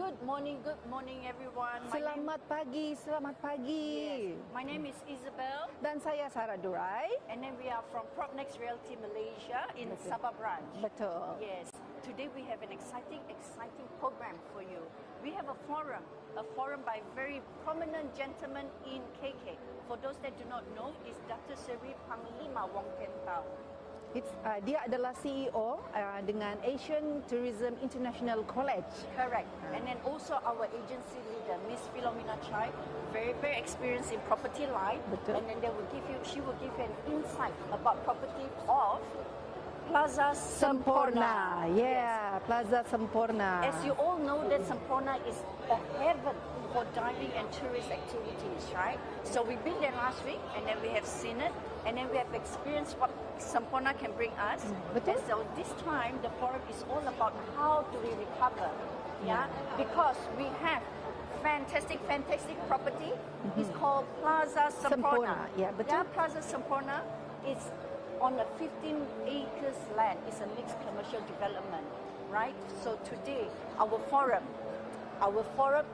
Good morning everyone. Selamat pagi. Yes. My name is Isabel. Dan saya Sarah Durai. And then we are from Propnex Realty Malaysia in Sabah branch. Betul. Yes. Today we have an exciting program for you. We have a forum by very prominent gentleman in KK. For those that do not know, is Datuk Seri Panglima Wong Thau. Dia adalah CEO dengan Asian Tourism International College. Correct. And then also our agency leader, Miss Philomena Chai, very experienced in property line. Betul. And then she will give you an insight about property of Plaza Semporna. Yeah, yes. Plaza Semporna. As you all know, that Semporna is a heaven for diving and tourist activities, right? So we've been there last week, and then we have seen it, and then we have experienced what Semporna can bring us. Betul. And so this time, the forum is all about how do we recover, yeah? Because we have fantastic property. It's called Plaza Semporna. Yeah, betul. Yeah, Plaza Semporna is on a 15 acres land. It's a mixed commercial development, right? So today, our forum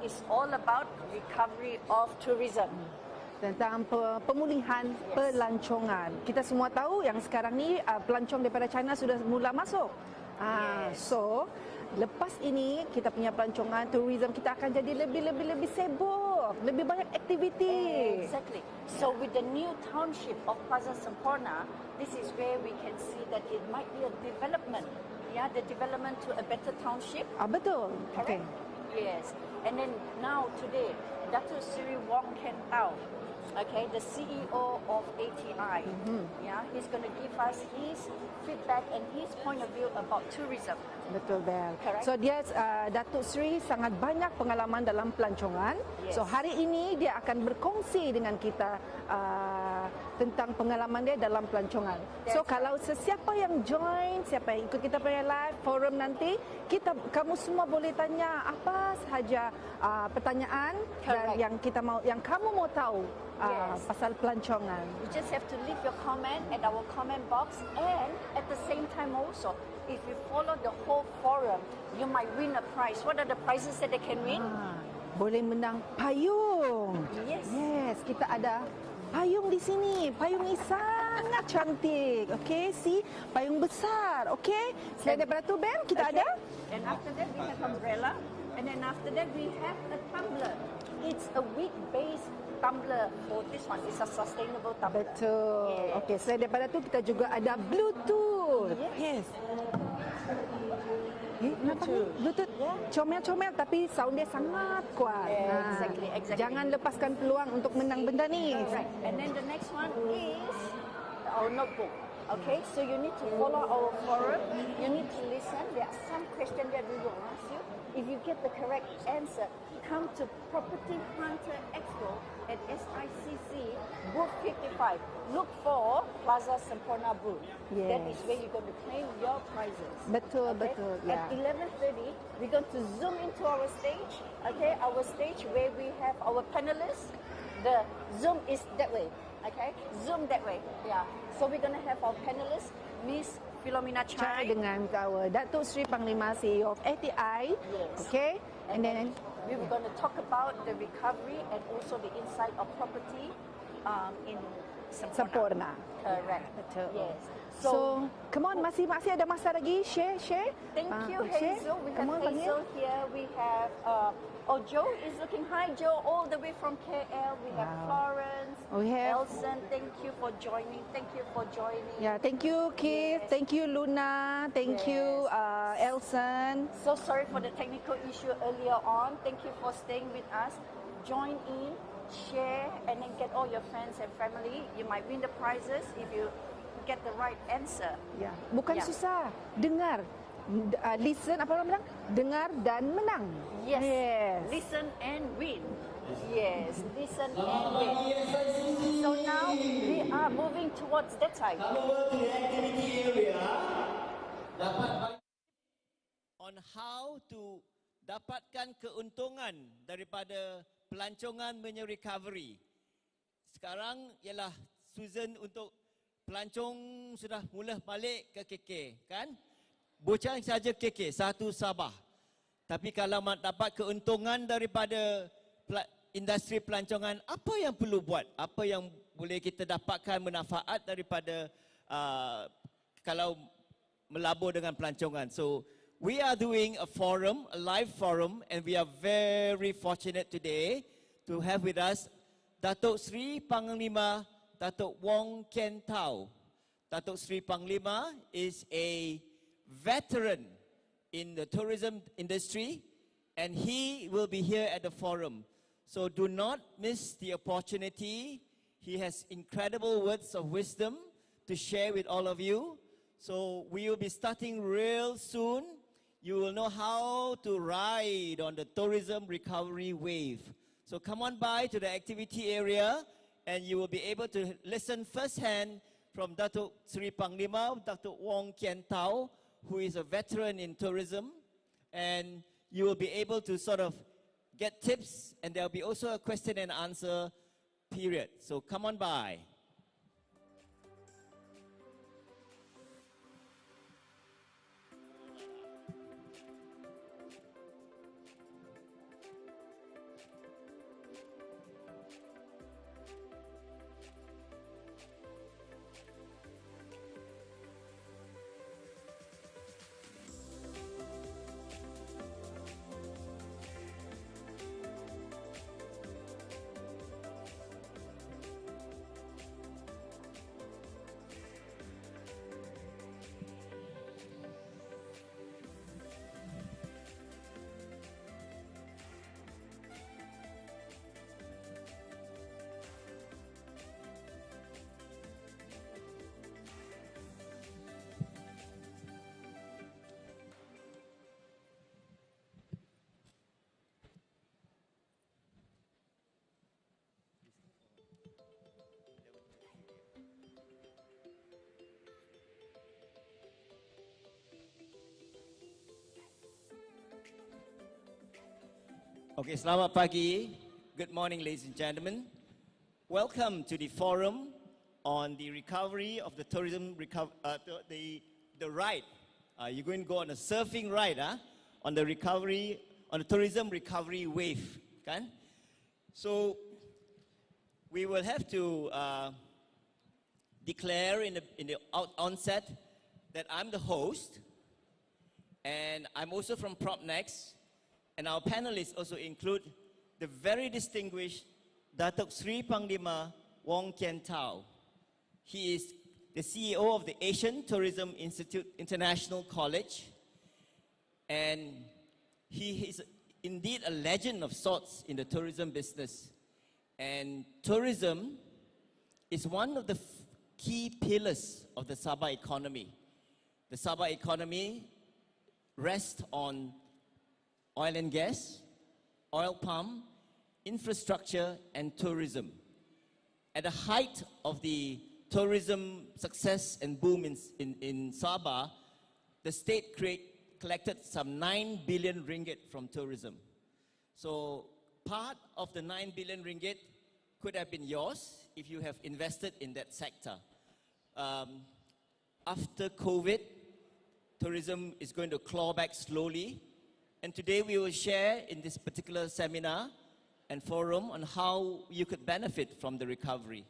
is all about recovery of tourism. Tentang pemulihan pelancongan. Kita semua tahu yang sekarang ni pelancong daripada China sudah mula masuk. So lepas ini kita punya pelancongan tourism kita akan jadi lebih sibuk, lebih banyak aktiviti. Exactly. So with the new township of Plaza Semporna, this is where we can see that it might be a development. Yeah, the development to a better township. Betul. Correct? Okay. Yes. And then now today, Datuk Seri Wong Thau, okay, the CEO of ATI. Yeah, he's going to give us his feedback and his point of view about tourism. Betul, Bel. Correct. So dia Datuk Seri sangat banyak pengalaman dalam pelancongan. Yes. So hari ini dia akan berkongsi dengan kita tentang pengalaman dia dalam pelancongan. So kalau sesiapa yang join, siapa yang ikut kita punya live forum nanti, kamu semua boleh tanya apa sahaja pertanyaan dan yang kamu mau tahu. Pasal pelancongan. You just have to leave your comment at our comment box, and at the same time also, if you follow the whole forum, you might win a prize. What are the prizes that they can win? Boleh menang payung. Yes, kita ada payung di sini. Payung ini sangat cantik. Okay, see, payung besar. Okay, selain daripada tu, Ben, kita ada. And after that we have umbrella, and then after that we have a tumbler. It's a wheat-based tumbler for this one. It's a sustainable tumbler. Betul. Yes. Okey, selain daripada tu kita juga ada Bluetooth. Yes. Nampak ni? Bluetooth. Comel-comel tapi sound dia sangat kuat. Exactly. Jangan lepaskan peluang untuk menang benda ni. Correct. And then the next one is our notebook. Okay, so you need to follow our forum. You need to listen. There are some questions that we will ask you. If you get the correct answer, come to Property Hunter Expo at SICC booth 55. Look for Plaza Semporna booth. Yes. That is where you're going to claim your prizes. Betul. At 11:30, we're going to zoom into our stage. Okay, our stage where we have our panelists. The zoom is that way. Okay, zoom that way. Yeah. So we're going to have our panelists, Miss Philomena Chai dengan our Datuk Seri Panglima CEO of ATI. Yes. Okay, and then we were going to talk about the recovery and also the insight of property in Semporna. Correct. Betul. Yes. So come on, masih ada masa lagi. Share. Thank you, Hazel. We have Hazel here. We have Joe is looking. Hi, Joe, all the way from KL. We have Florence. We have Elson. Thank you for joining. Yeah, thank you, Keith. Yes. Thank you, Luna. Thank you, Elson. So sorry for the technical issue earlier on. Thank you for staying with us. Join in, share, and then get all your friends and family. You might win the prizes if you get the right answer. Ya, bukan susah. Dengar. Listen, apa orang bilang? Dengar dan menang. Yes. Listen and win. Yes, listen and win. So now we are moving towards that side. On how to dapatkan keuntungan daripada pelancongan punya recovery. Sekarang ialah season untuk pelancong sudah mula balik ke KK, kan? Bukan saja KK, satu Sabah. Tapi kalau dapat keuntungan daripada industri pelancongan, apa yang perlu buat? Apa yang boleh kita dapatkan manfaat daripada kalau melabur dengan pelancongan? So we are doing a forum, a live forum, and we are very fortunate today to have with us Datuk Seri Panglima Datuk Wong Khen Thau. Datuk Seri Panglima is a veteran in the tourism industry, and he will be here at the forum. So do not miss the opportunity. He has incredible words of wisdom to share with all of you. So we will be starting real soon. You will know how to ride on the tourism recovery wave. So come on by to the activity area, and you will be able to listen firsthand from Datuk Seri Panglima, Datuk Wong Khen Thau, who is a veteran in tourism, and you will be able to sort of get tips, and there will be also a question and answer period. So come on by. Okay, selamat pagi. Good morning, ladies and gentlemen. Welcome to the forum on the recovery of the tourism, the ride. You're going to go on a surfing ride on the recovery, on the tourism recovery wave. Kan? So we will have to declare in the onset that I'm the host, and I'm also from PropNext. And our panelists also include the very distinguished Datuk Seri Panglima Wong Khen Thau. He is the CEO of the Asian Tourism Institute International College, and he is indeed a legend of sorts in the tourism business. And tourism is one of the key pillars of the Sabah economy. The Sabah economy rests on oil and gas, oil palm, infrastructure, and tourism. At the height of the tourism success and boom in Sabah, the state collected some 9 billion ringgit from tourism. So part of the 9 billion ringgit could have been yours if you have invested in that sector. After COVID, tourism is going to claw back slowly. And today we will share in this particular seminar and forum on how you could benefit from the recovery.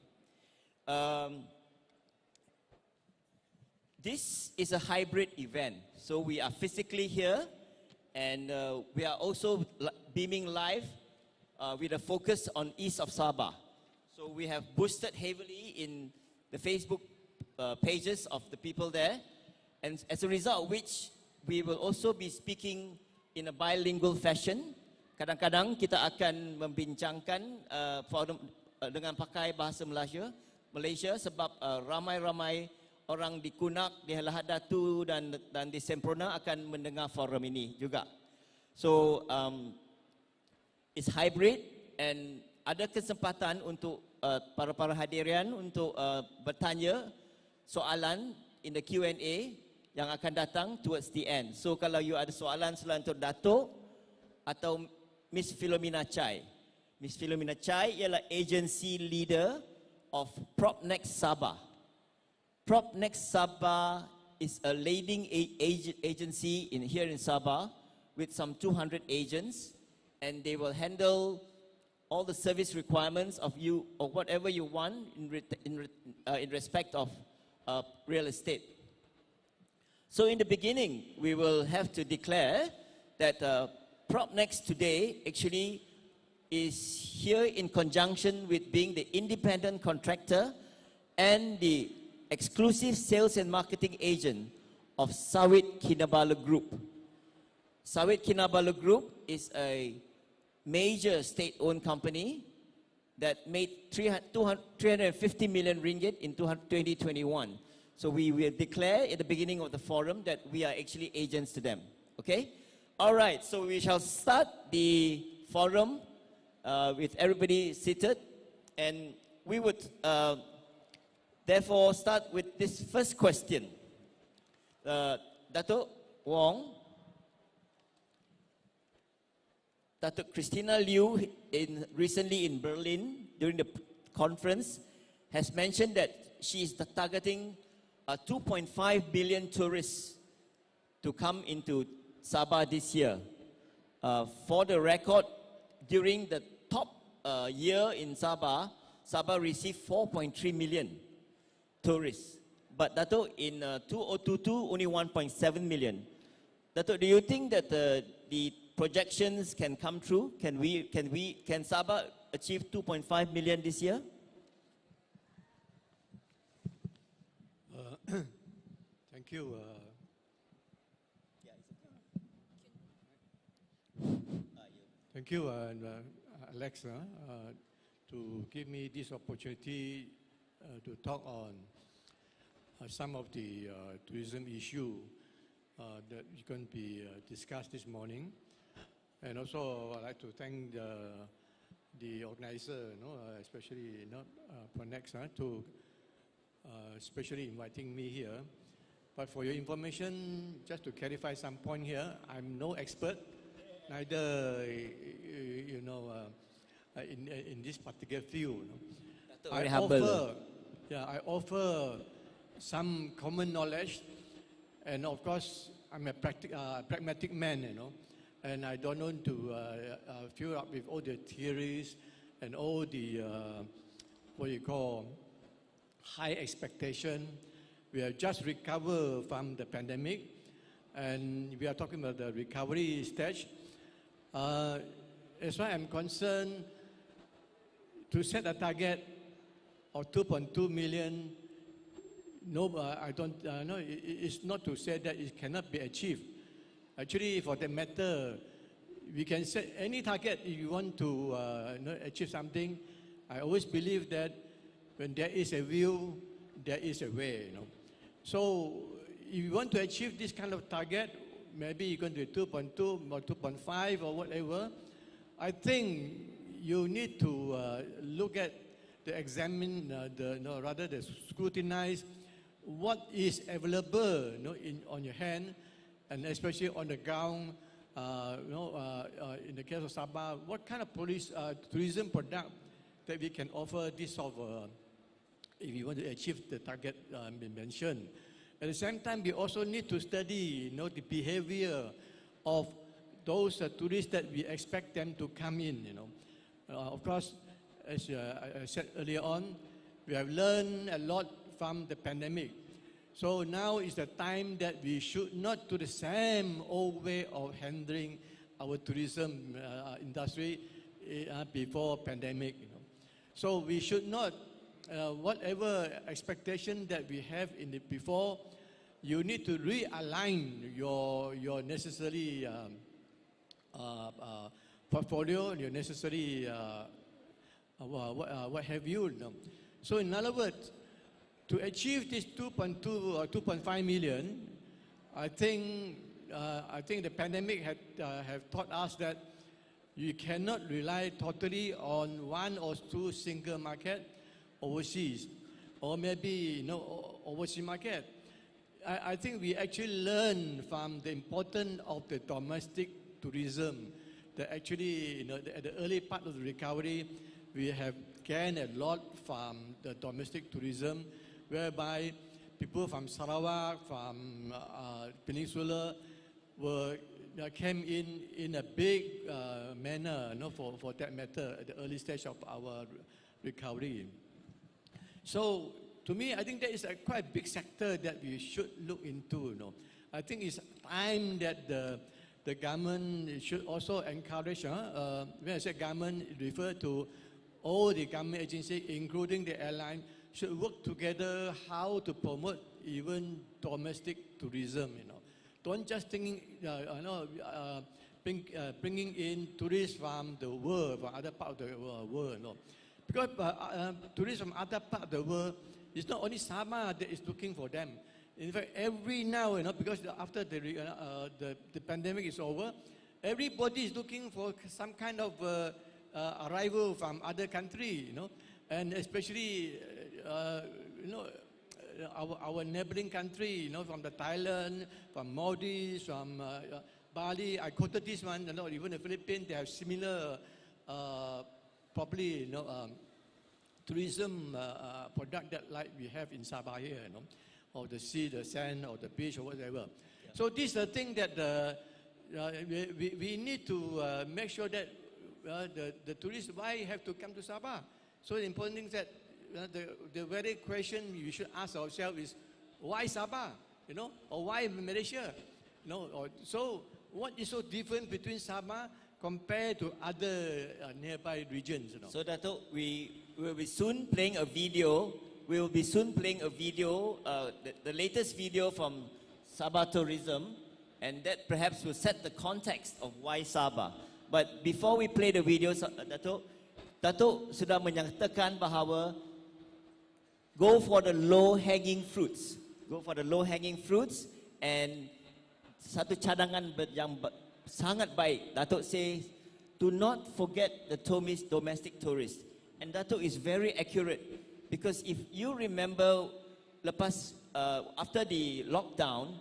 This is a hybrid event. So we are physically here, and we are also beaming live with a focus on east of Sabah. So we have boosted heavily in the Facebook pages of the people there. And as a result of which, we will also be speaking in a bilingual fashion. Kadang-kadang kita akan membincangkan forum dengan pakai bahasa Malaysia sebab ramai-ramai orang di Kunak, di Lahad Datu dan di Semporna akan mendengar forum ini juga. So it's hybrid, and ada kesempatan untuk para hadirin untuk bertanya soalan in the Q&A yang akan datang towards the end. So kalau you ada soalan untuk Datuk atau Miss Philomena Chai. Miss Philomena Chai ialah agency leader of PropNext Sabah. PropNext Sabah is a leading agency here in Sabah with some 200 agents, and they will handle all the service requirements of you or whatever you want in respect of real estate. So in the beginning, we will have to declare that PropNext today actually is here in conjunction with being the independent contractor and the exclusive sales and marketing agent of Sawit Kinabalu Group. Sawit Kinabalu Group is a major state-owned company that made 350 million ringgit in 2021. So we will declare at the beginning of the forum that we are actually agents to them. Okay? All right, so we shall start the forum with everybody seated, and we would therefore start with this first question. Datuk Wong, Datuk Christina Liu, recently in Berlin during the conference, has mentioned that she is targeting 2.5 billion tourists to come into Sabah this year. For the record, during the top year in Sabah, Sabah received 4.3 million tourists. But Datuk, in 2022, only 1.7 million. Datuk, do you think that the projections can come true? Can Sabah achieve 2.5 million this year? Thank you. Thank you, Alex, to give me this opportunity to talk on some of the tourism issue that is going to be discussed this morning. And also, I'd like to thank the organizer, especially PropNext, to especially inviting me here. But for your information, just to clarify some point here, I'm no expert, neither in this particular field. I offer some common knowledge, and of course, I'm a pragmatic man, and I don't want to fill up with all the theories and all the what you call high expectation. We have just recovered from the pandemic, and we are talking about the recovery stage. As far as I'm concerned, to set a target of 2.2 million, no, I don't know. It's not to say that it cannot be achieved. Actually, for that matter, we can set any target if you want to achieve something. I always believe that when there is a will, there is a way. So, if you want to achieve this kind of target, maybe you're going to do 2.2 or 2.5 or whatever. I think you need to look at rather scrutinize what is available on your hand, and especially on the ground. In the case of Sabah, what kind of tourism product that we can offer this of if you want to achieve the target mentioned. At the same time, we also need to study the behavior of those tourists that we expect them to come in. Of course, as I said earlier on, we have learned a lot from the pandemic. So now is the time that we should not do the same old way of handling our tourism industry before pandemic. So we should not, whatever expectation that we have in the before, you need to realign your necessary portfolio, your necessary what have you. So in other words, to achieve this 2.2 or 2.5 million, I think the pandemic have taught us that you cannot rely totally on one or two single market overseas, or maybe overseas market. I think we actually learn from the importance of the domestic tourism. That actually, at the early part of the recovery, we have gained a lot from the domestic tourism, whereby people from Sarawak, from Peninsula, were came in a big manner, for that matter, at the early stage of our recovery. So, to me, I think that is a quite big sector that we should look into. I think it's time that the government should also encourage. When I say government, it refers to all the government agencies, including the airline, should work together how to promote even domestic tourism. Don't just think, bringing in tourists from the world, from other parts of the world. Because tourists from other parts of the world, it's not only Sabah that is looking for them. In fact, every now, because after the pandemic is over, everybody is looking for some kind of arrival from other country, and especially, our neighboring country, from the Thailand, from Maldives, from Bali. I quoted this one, even the Philippines, they have similar, probably, tourism product that like we have in Sabah here, or the sea, the sand, or the beach, or whatever. Yeah. So this is the thing that we need to make sure that the tourists, why have to come to Sabah? So the important thing is that the very question we should ask ourselves is, why Sabah? Or why Malaysia? So what is so different between Sabah compared to other nearby regions? So Datuk, we will be soon playing a video. We will be soon playing a video, the latest video from Sabah Tourism, and that perhaps will set the context of why Sabah. But before we play the video, Datuk sudah menyatakan bahawa go for the low-hanging fruits. Go for the low-hanging fruits, and satu cadangan yang sangat baik. Datuk says, do not forget the domestic tourists. And Datuk is very accurate, because if you remember, after the lockdown,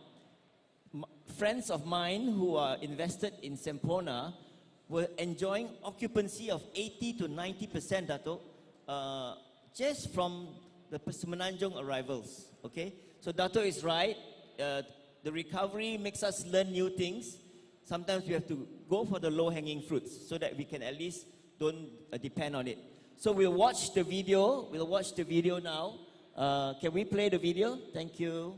friends of mine who are invested in Semporna were enjoying occupancy of 80 to 90%, Datuk, just from the Semenanjung arrivals. Okay, so Datuk is right. The recovery makes us learn new things. Sometimes we have to go for the low-hanging fruits so that we can at least don't depend on it. So we'll watch the video. We'll watch the video now. Can we play the video? Thank you.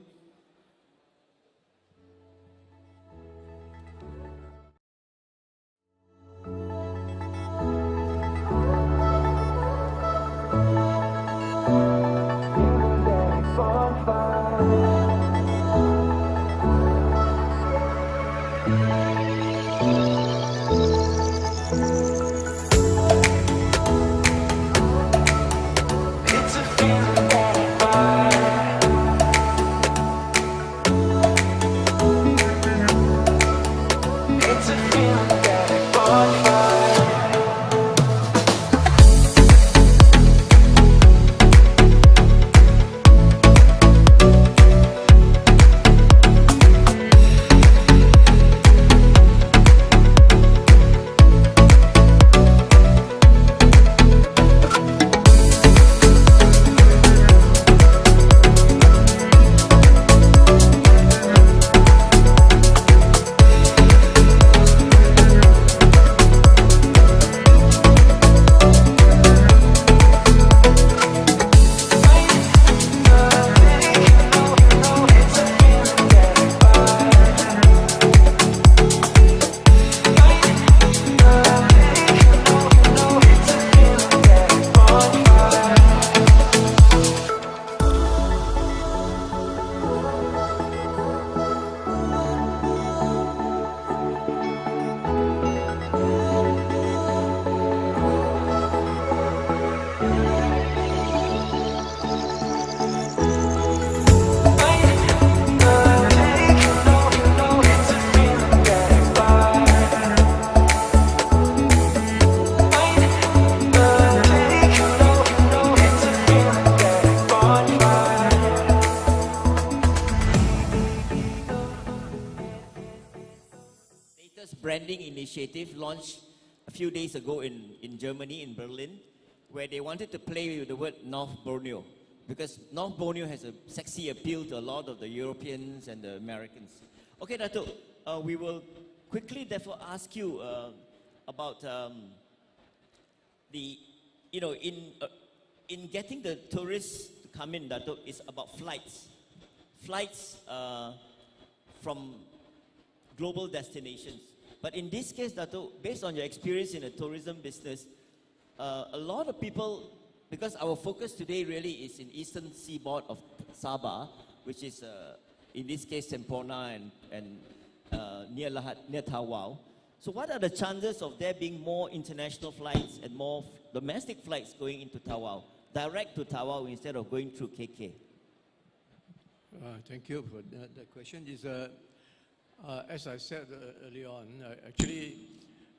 Branding initiative launched a few days ago in Germany, in Berlin, where they wanted to play with the word North Borneo, because North Borneo has a sexy appeal to a lot of the Europeans and the Americans. Okay, Datuk, we will quickly therefore ask you about the, in getting the tourists to come in, Datuk, is about flights. Flights from global destinations. But in this case, Datuk, based on your experience in the tourism business, a lot of people, because our focus today really is in eastern seaboard of Sabah, which is in this case Semporna and near Thau. So what are the chances of there being more international flights and more domestic flights going into Thau, direct to Thau instead of going through KK? Thank you for that question. As I said earlier on, actually,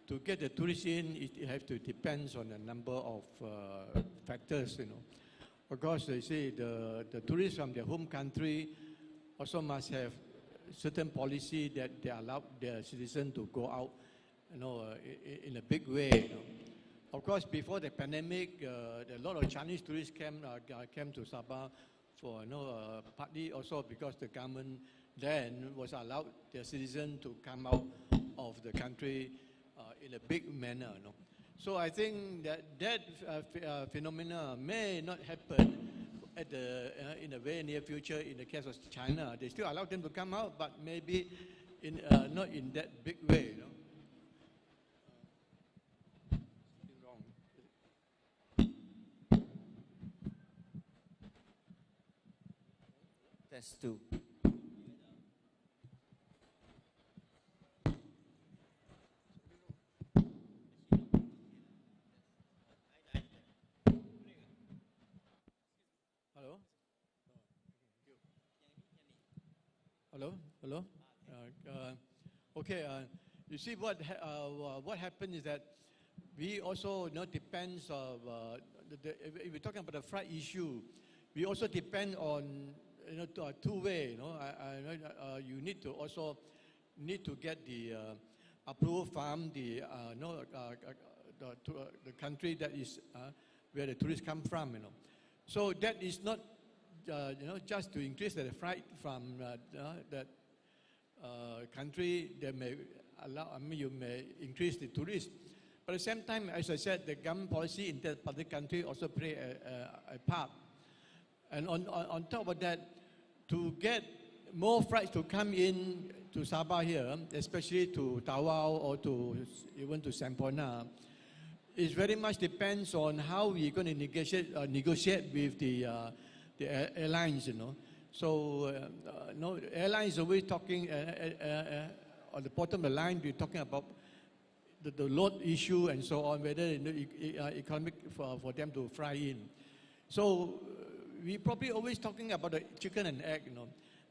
to get the tourists in, it has to depend on a number of factors. Of course, they say the tourists from their home country also must have certain policy that they allow their citizens to go out, in a big way. Of course, before the pandemic, a lot of Chinese tourists came to Sabah for, partly also because the government then was allowed their citizens to come out of the country in a big manner. So I think that phenomena may not happen in a very near future in the case of China. They still allow them to come out, but maybe not in that big way. Test two. Hello. Okay. You see what happened is that we also depends of if we're talking about the flight issue, we also depend on two way. You need to also get the approval from the country that is where the tourists come from. So that is not just to increase the flight from that country. That may allow. You may increase the tourists. But at the same time, as I said, the government policy in that particular country also play a part. And on top of that, to get more flights to come in to Sabah here, especially to Thau or even to Semporna, it very much depends on how we're going to negotiate with the airlines. So airlines are always talking on the bottom of the line. We're talking about the load issue and so on, whether economic for them to fly in. So we probably always talking about the chicken and egg.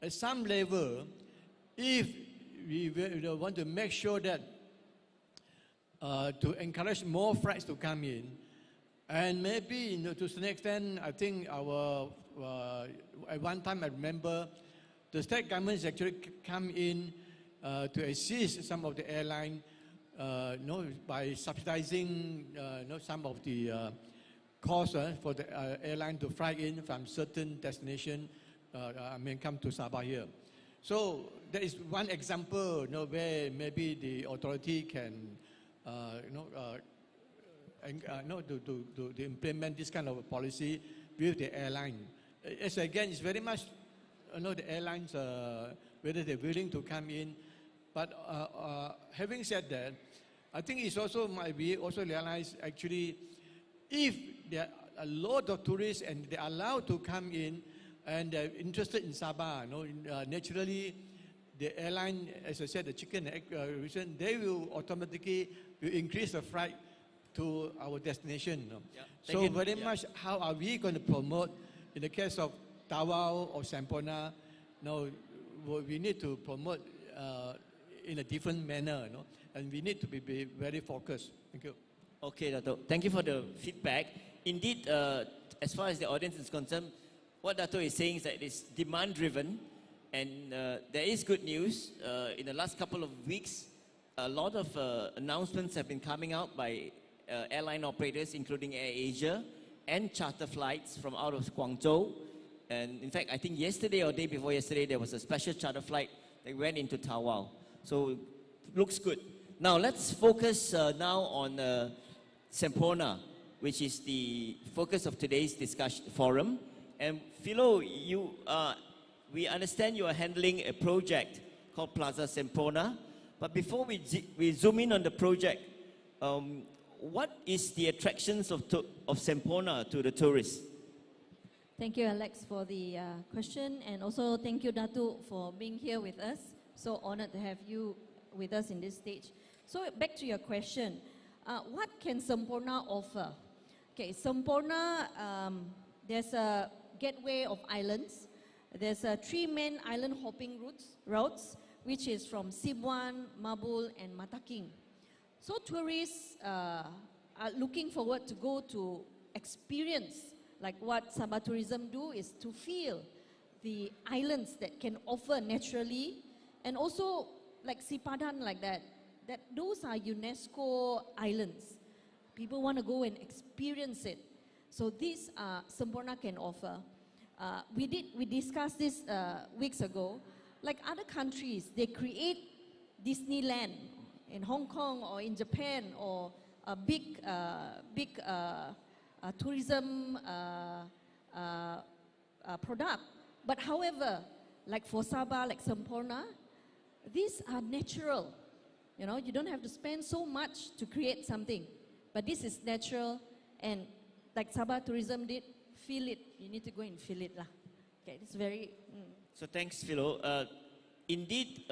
At some level, if we want to make sure that to encourage more flights to come in, and maybe to some extent, I think at one time I remember the state governments actually come in to assist some of the airline, by subsidizing some of the costs for the airline to fly in from certain destination, come to Sabah here. So there is one example, where maybe the authority can, to implement this kind of policy with the airline. As again, it's very much, the airlines, whether they're willing to come in. But having said that, I think it's also might be also realized actually, if there are a lot of tourists and they're allowed to come in and they're interested in Sabah, naturally the airline, as I said, the chicken and egg reason, they will automatically increase the flight to our destination. Yeah. So very much, how are we going to promote in the case of Thau or Semporna? We need to promote in a different manner, and we need to be very focused. Thank you. Okay, Datuk. Thank you for the feedback. Indeed, as far as the audience is concerned, what Datuk is saying is that it's demand-driven, and there is good news. In the last couple of weeks, a lot of announcements have been coming out by airline operators, including Air Asia, and charter flights from out of Guangzhou. And in fact, I think yesterday or day before yesterday, there was a special charter flight that went into Thau. So looks good. Now let's focus now on Semporna, which is the focus of today's discussion forum. And Philo, we understand you are handling a project called Plaza Semporna. But before we zoom in on the project, what is the attractions of Semporna to the tourists? Thank you, Alex, for the question, and also thank you, Datuk, for being here with us. So honored to have you with us in this stage. So back to your question, what can Semporna offer? Okay, Semporna, there's a gateway of islands. There's 3 main island hopping routes, which is from Sibuan, Mabul, and Mataking. So tourists are looking forward to go to experience, like what Sabah Tourism do, is to feel the islands that can offer naturally, and also like Sipadan, like that those are UNESCO islands. People want to go and experience it. So these Semporna can offer. We discussed this weeks ago. Like other countries, they create Disneyland in Hong Kong or in Japan, or a big tourism product. But however, like for Sabah, like Semporna, these are natural. You know, you don't have to spend so much to create something. But this is natural, and like Sabah Tourism did, feel it. You need to go and feel it lah. Okay, it's very... So thanks, Philo. Indeed,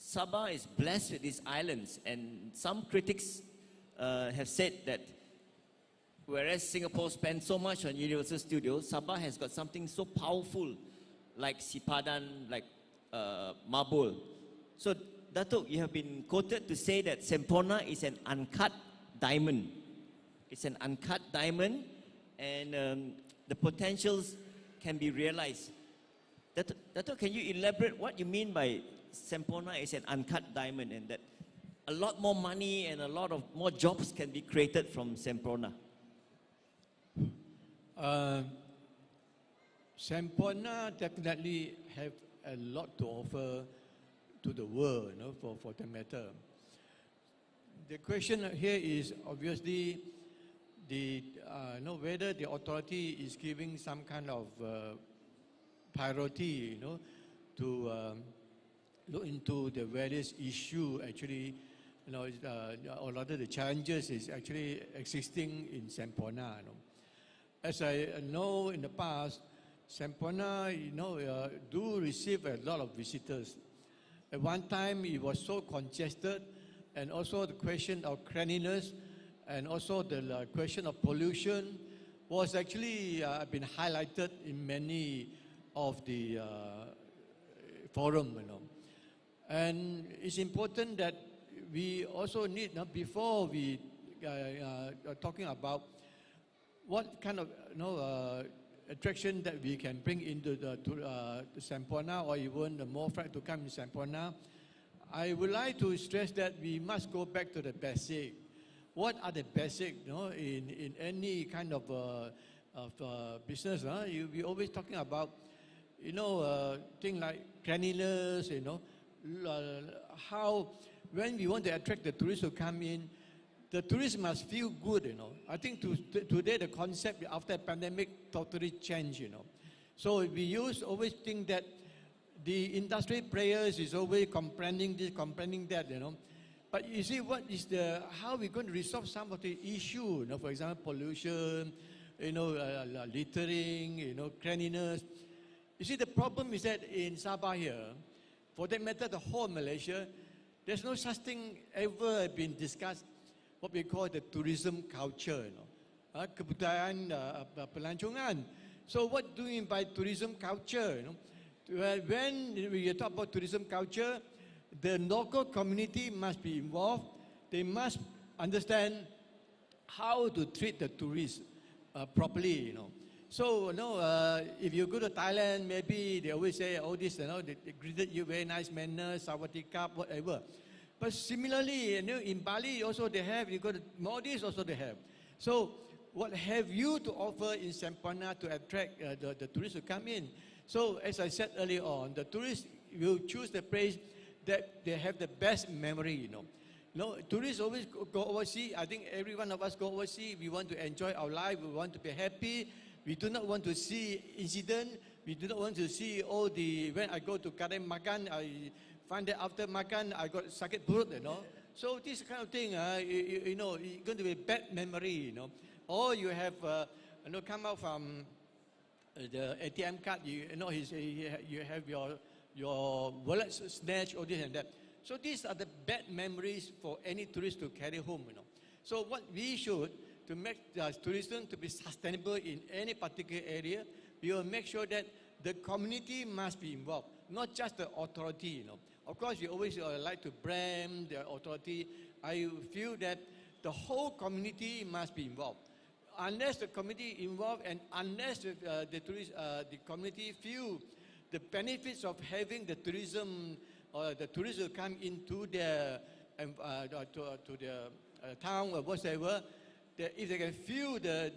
Sabah is blessed with these islands, and some critics have said that whereas Singapore spends so much on Universal Studios, Sabah has got something so powerful like Sipadan, like Mabul. So Datuk, you have been quoted to say that Semporna is an uncut diamond. It's an uncut diamond, and the potentials can be realized. Datuk, can you elaborate what you mean by Semporna is an uncut diamond, and that a lot more money and a lot of more jobs can be created from Semporna? Semporna definitely have a lot to offer to the world, you know, for that matter. The question here is obviously whether the authority is giving some kind of priority, you know, to look into the various issues actually, you know, or rather the challenges is actually existing in Semporna. You know. As I know in the past, Semporna, you know, do receive a lot of visitors. At one time, it was so congested, and also the question of cleanliness, and also the question of pollution was actually been highlighted in many of the forum, you know. And it's important that we also need, before we are talking about what kind of attraction that we can bring into the Semporna, or even the more flight to come in Semporna, I would like to stress that we must go back to the basic. What are the basic, you know, in any kind of business? We always talking about, you know, things like cleanliness, you know, how when we want to attract the tourists to come in, the tourists must feel good, you know. I think today the concept after pandemic totally changed, you know. So we always think that the industry players is always complaining this, complaining that, you know. But you see, how we're going to resolve some of the issue, you know, for example, pollution, you know, littering, you know, cleanliness. You see, the problem is that in Sabah here, for that matter, the whole Malaysia, there's no such thing ever been discussed, what we call the tourism culture, you know, kebudayaan pelancongan. So what do you mean by tourism culture, you know? When we talk about tourism culture, the local community must be involved. They must understand how to treat the tourists properly, you know. So, you know, if you go to Thailand, maybe they always say, oh, this, you know, they greeted you very nice manners, sawadikap, whatever. But similarly, you know, in Bali also they have, you go to Maldives also they have. So, what have you to offer in Semporna to attract the tourists to come in? So, as I said earlier on, the tourists will choose the place that they have the best memory, you know. No, tourists always go overseas. I think every one of us go overseas. We want to enjoy our life. We want to be happy. We do not want to see incident. We do not want to see all the, when I go to Kadai Makan, I find that after Makan, I got sakit perut, you know. So this kind of thing, you know, it's going to be a bad memory, you know. Or you have, you know, come out from the ATM card, you know, you have your wallet snatched, or this and that. So these are the bad memories for any tourist to carry home, you know. So what we should, to make tourism to be sustainable in any particular area, we will make sure that the community must be involved, not just the authority, you know. Of course, we always like to blame the authority. I feel that the whole community must be involved. Unless the community involved and unless the community feel the benefits of having the tourism or the tourists will come into their to the town or whatever, if they can feel the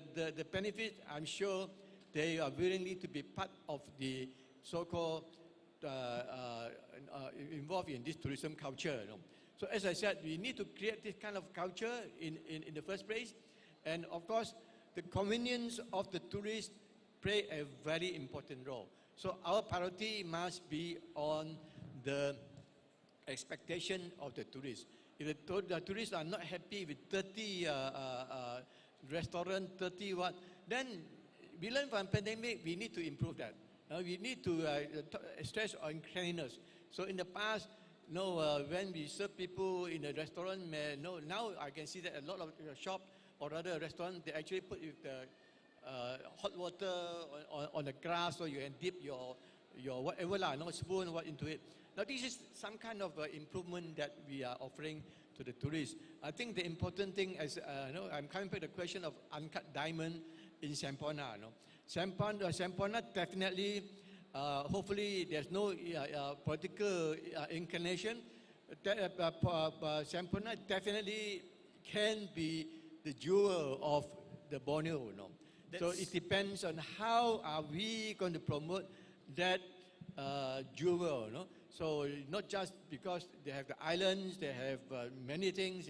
benefit, I'm sure they are willing to be part of the so-called involved in this tourism culture. You know. So as I said, we need to create this kind of culture in the first place. And of course, the convenience of the tourists play a very important role. So our priority must be on the expectation of the tourists. If the tourists are not happy with 30 restaurants, 30 what, then we learn from pandemic, we need to improve that. We need to stress on cleanliness. So in the past, when we serve people in a restaurant, now I can see that a lot of shops or rather restaurants, they actually put the hot water on the grass so you can dip your whatever, spoon into it. Now this is some kind of improvement that we are offering to the tourists. I think the important thing is, I'm coming back to the question of uncut diamond in Semporna. Semporna definitely, hopefully there's no political inclination. Semporna definitely can be the jewel of the Borneo. So it depends on how are we going to promote that jewel. So not just because they have the islands, they have many things,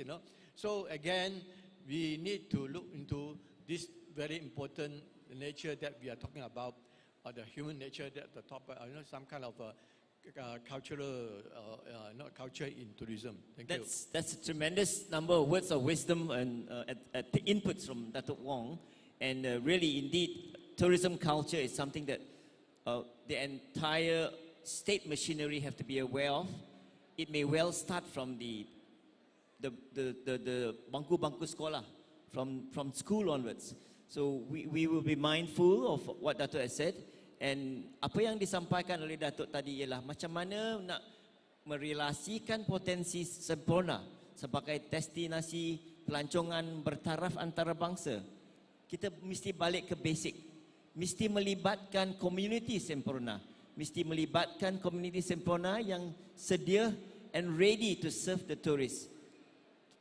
So again, we need to look into this very important nature that we are talking about, the human nature at the top, some kind of cultural, culture in tourism. Thank you. That's a tremendous number of words of wisdom and inputs from Datuk Wong. And really, indeed, tourism culture is something that the entire state machinery have to be aware of. It may well start from the bangku sekolah, from school onwards. So we will be mindful of what Datuk has said. And apa yang disampaikan oleh Datuk tadi ialah macam mana nak merelasikan potensi Semporna sebagai destinasi pelancongan bertaraf antarabangsa. Kita mesti balik ke basic. Mesti melibatkan community Semporna. Mesti melibatkan community Semporna yang sedia and ready to serve the tourists.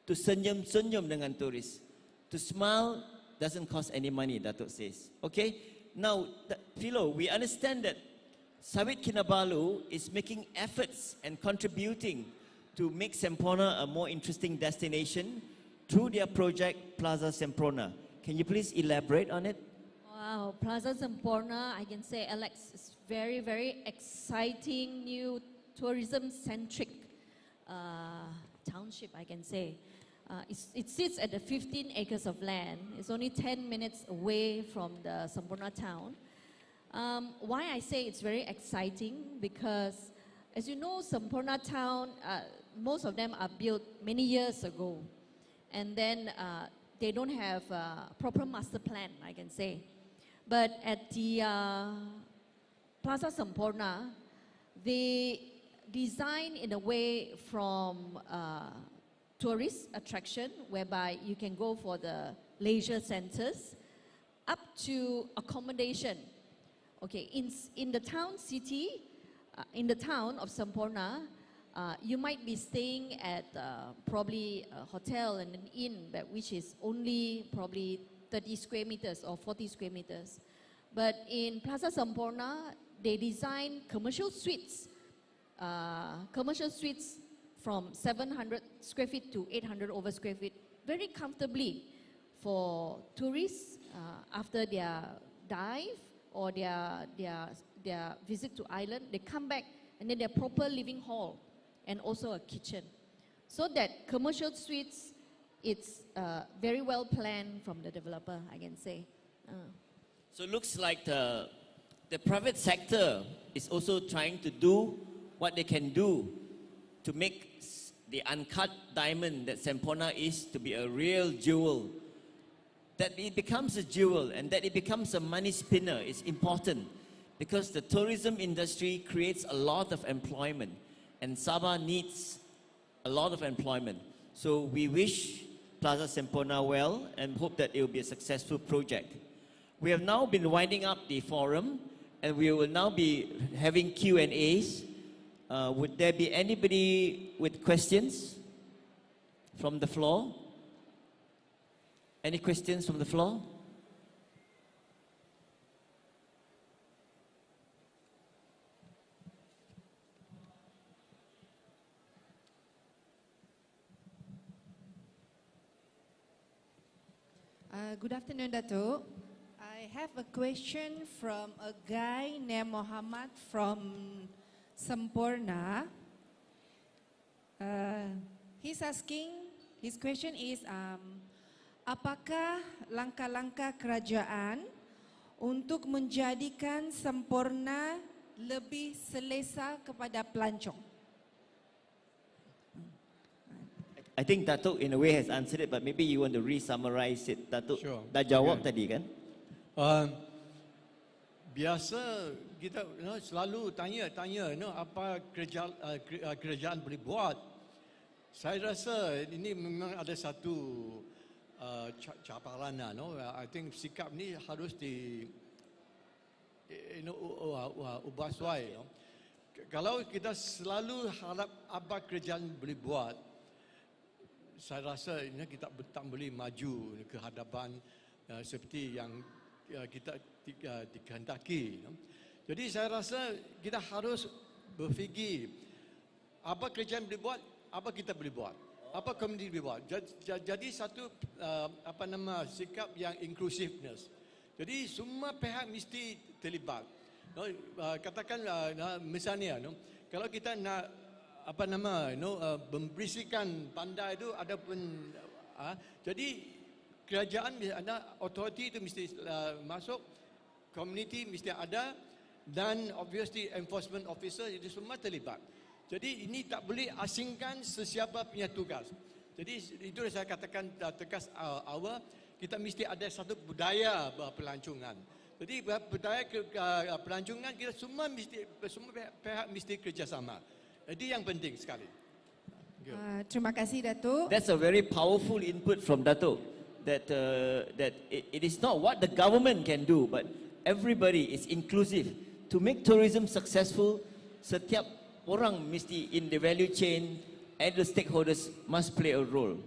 To senyum-senyum dengan turis. To smile doesn't cost any money, Datuk says. Okay? Now, Philo, we understand that Sawit Kinabalu is making efforts and contributing to make Semporna a more interesting destination through their project Plaza Semporna. Can you please elaborate on it? Wow, Plaza Semporna, I can say, Alex, is very, very exciting, new tourism-centric township, I can say. It sits at the 15 acres of land. It's only 10 minutes away from the Semporna town. Why I say it's very exciting? Because, as you know, Semporna town, most of them are built many years ago. And then they don't have a proper master plan, I can say. But at the Plaza Semporna, they design in a way from tourist attraction, whereby you can go for the leisure centers, up to accommodation. Okay, in the town city, in the town of Semporna, you might be staying at probably a hotel and an inn, but which is only probably 30 square meters or 40 square meters. But in Plaza Semporna, they design commercial suites commercial suites from 700 square feet to 800 over square feet very comfortably for tourists after their dive or their visit to island. They come back and then their proper living hall and also a kitchen. So that commercial suites, it's very well planned from the developer, I can say. So it looks like the private sector is also trying to do what they can do to make the uncut diamond that Semporna is to be a real jewel. That it becomes a jewel and that it becomes a money spinner is important because the tourism industry creates a lot of employment and Sabah needs a lot of employment. So we wish Plaza Semporna well and hope that it will be a successful project. We have now been winding up the forum and we will now be having Q&As. Would there be anybody with questions from the floor? Any questions from the floor? Good afternoon, Datuk. I have a question from a guy named Muhammad from Semporna. He's asking, his question is, apakah langkah-langkah kerajaan untuk menjadikan Semporna lebih selesa kepada pelancong? I think Datuk in a way has answered it, but maybe you want to re-summarize it. Datuk Sure. dah jawab tadi kan? Biasa kita selalu tanya apa kerajaan boleh buat. Saya rasa ini memang ada satu cabaran. I think sikap ni harus ubah suai. Kalau kita selalu harap apa kerajaan boleh buat, saya rasa kita tak boleh maju ke hadapan seperti yang kita dikehendaki. Jadi saya rasa kita harus berfikir apa kerajaan boleh buat, apa kita boleh buat, apa komuniti boleh buat. Jadi satu sikap yang inclusiveness. Jadi semua pihak mesti terlibat. Katakan misalnya kalau kita nak memberisikan pandai itu ada pun jadi kerajaan ada authority itu mesti masuk, community mesti ada dan obviously enforcement officer itu semua terlibat. Jadi ini tak boleh asingkan sesiapa punya tugas. Jadi itu saya katakan tegas awal kita mesti ada satu budaya pelancongan. Jadi budaya pelancongan kita semua pihak mesti kerjasama. Itu yang penting sekali. Terima kasih, Datuk. That's a very powerful input from Datuk. That it is not what the government can do, but everybody is inclusive. To make tourism successful, setiap orang mesti in the value chain and the stakeholders must play a role.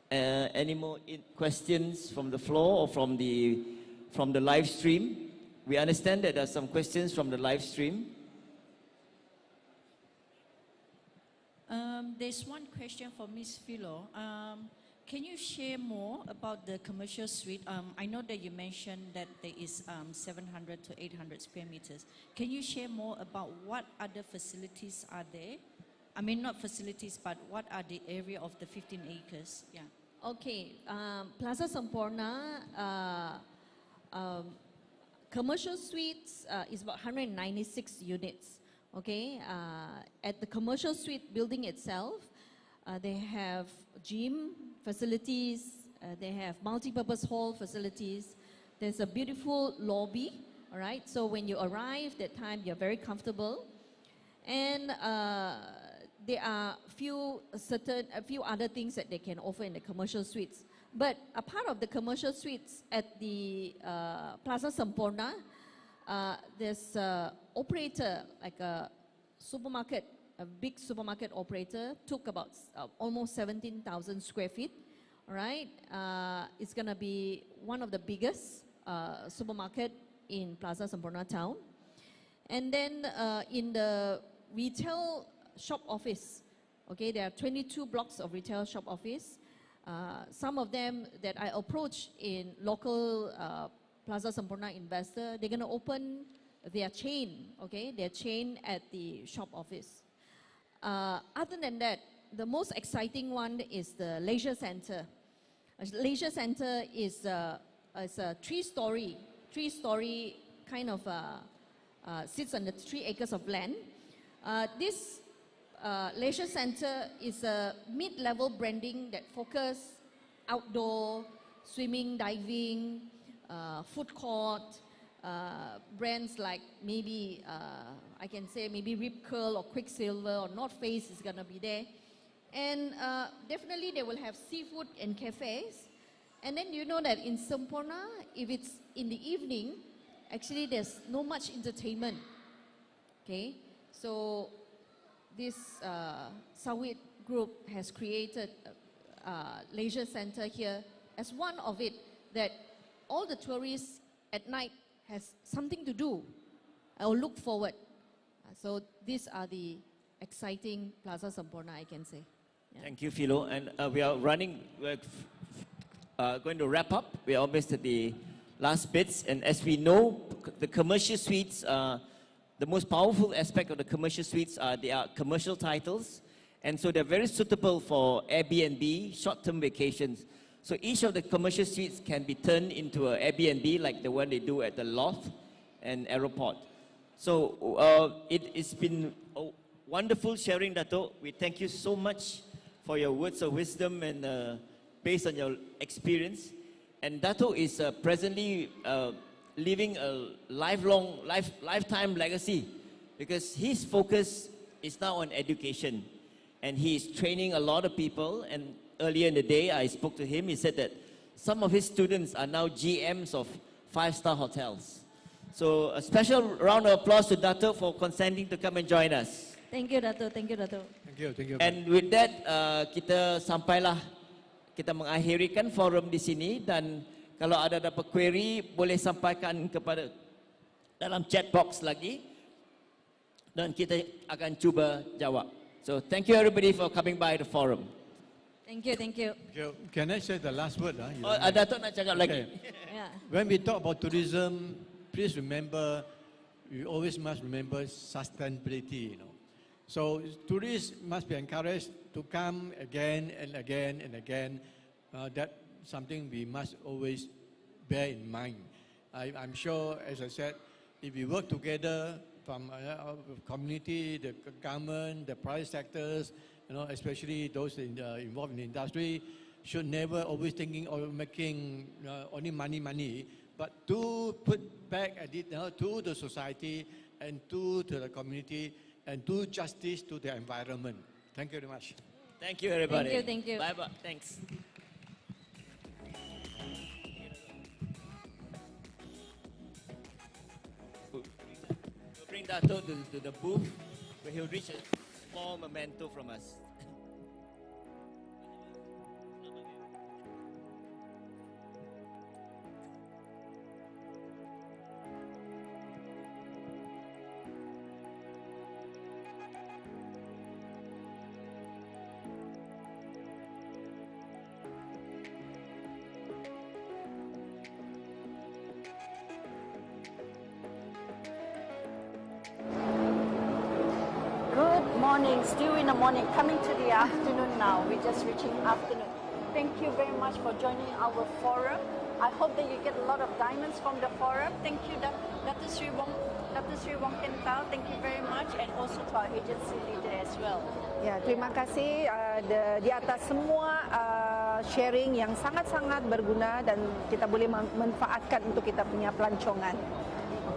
Any more questions from the floor or from the live stream? We understand that there are some questions from the live stream. There's one question for Ms. Philo. Can you share more about the commercial suite? I know that you mentioned that there is 700 to 800 square meters. Can you share more about what other facilities are there? I mean, not facilities, but what are the area of the 15 acres? Yeah. Okay, Plaza Semporna, commercial suites is about 196 units. Okay, at the commercial suite building itself, they have gym facilities, they have multi-purpose hall facilities, there's a beautiful lobby, all right? So when you arrive that time, you're very comfortable. And there are a few other things that they can offer in the commercial suites. But a part of the commercial suites at the Plaza Semporna, there's an operator, like a supermarket, a big supermarket operator, took about almost 17,000 square feet, all right? It's gonna be one of the biggest supermarket in Plaza Semporna town. And then in the retail shop office, okay, there are 22 blocks of retail shop office. Some of them that I approach in local Plaza Semporna investor, they're going to open their chain, okay, their chain at the shop office. Other than that, the most exciting one is the leisure center. Leisure center is a three-story kind of sits on the 3 acres of land. This leisure center is a mid-level branding that focus outdoor, swimming, diving, food court, brands like maybe, I can say maybe Rip Curl or Quicksilver or North Face is going to be there. And definitely they will have seafood and cafes. And then you know that in Semporna, if it's in the evening, actually there's no much entertainment. Okay, so this Sawit group has created a leisure center here as one of it that all the tourists at night has something to do or look forward. So these are the exciting Plaza Semporna, I can say. Yeah. Thank you, Philo. And we are running, we're going to wrap up. We're almost at the last bits. And as we know, the commercial suites, the most powerful aspect of the commercial suites are they are commercial titles. And so they're very suitable for Airbnb, short-term vacations. So each of the commercial suites can be turned into an Airbnb like the one they do at the Loft and Aeroport. So it's been wonderful sharing, Datuk. We thank you so much for your words of wisdom and based on your experience. And Datuk is presently living a lifetime legacy because his focus is now on education. And he is training a lot of people. And earlier in the day, I spoke to him. He said that some of his students are now GMs of 5-star hotels. So a special round of applause to Datuk for consenting to come and join us. Thank you, Datuk. Thank you, Datuk. Thank you, thank you. And with that, kita sampailah kita mengakhirikan forum di sini dan kalau ada dapat query boleh sampaikan kepada dalam chat box lagi dan kita akan cuba jawab. So thank you everybody for coming by the forum. Thank you, thank you. Can I say the last word? Datuk nak cakap lagi. Yeah. When we talk about tourism, please remember, you always must remember sustainability, So tourists must be encouraged to come again and again and again. That's something we must always bear in mind. I'm sure, as I said, if we work together from our community, the government, the private sectors, especially those involved in the industry, should never always thinking of making only money, but to put back at it to the society and to the community and do justice to the environment. Thank you very much. Thank you everybody. Thank you. Bye bye. Thanks. We'll bring Datuk to the booth where he'll reach a small memento from us. Morning, still in the morning, coming to the afternoon now. We're just reaching afternoon. Thank you very much for joining our forum. I hope that you get a lot of diamonds from the forum. Thank you, Datuk Seri Wong Khen Thau. Thank you very much, and also to our agency leader as well. Ya, terima kasih di atas semua sharing yang sangat-sangat berguna dan kita boleh manfaatkan untuk kita punya pelancongan.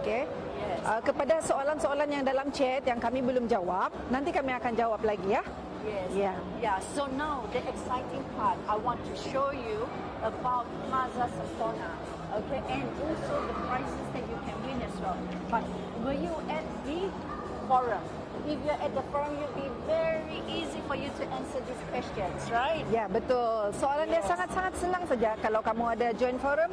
Okey. Yes. Kepada soalan-soalan yang dalam chat yang kami belum jawab, nanti kami akan jawab lagi ya. Yes. Yeah. Yeah. So now the exciting part, I want to show you about Plaza Semporna. Okay, and also the prizes that you can win as well. But were you at the forum? If you're at the forum, it'll be very easy for you to answer these questions, right? Ya, betul. Soalan dia sangat-sangat senang saja. Kalau kamu ada join forum,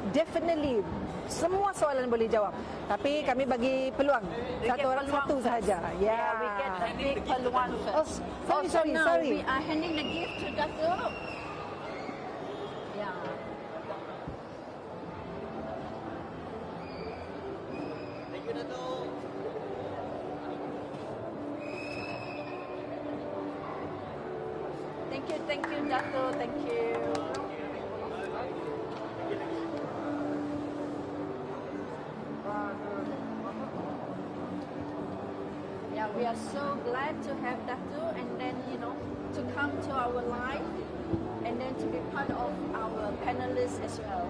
definitely semua soalan boleh jawab. Tapi kami bagi peluang. Satu orang satu sahaja. Yeah, we get a big peluang first. Sorry. We are handing the gift to Datuk. Yeah. Thank you, Datuk. Thank you, Datuk. Thank you. Yeah, we are so glad to have Datuk, and then to come to our live, and then to be part of our panelists as well.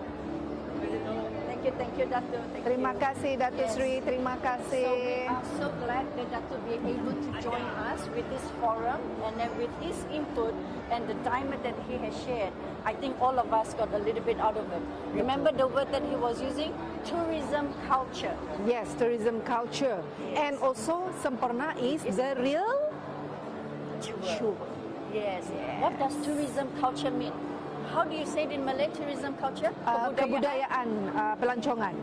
Thank you, Datuk. Terima kasih Datuk Seri, terima kasih. So we are so glad that Datuk be able to join us with this forum, and then with his input and the diamond that he has shared. I think all of us got a little bit out of it. Remember the word that he was using? Tourism culture. Yes, tourism culture. And also Semporna is the real Tour. Yes. What does tourism culture mean? How do you say it in Malay, tourism culture? kebudayaan pelancongan.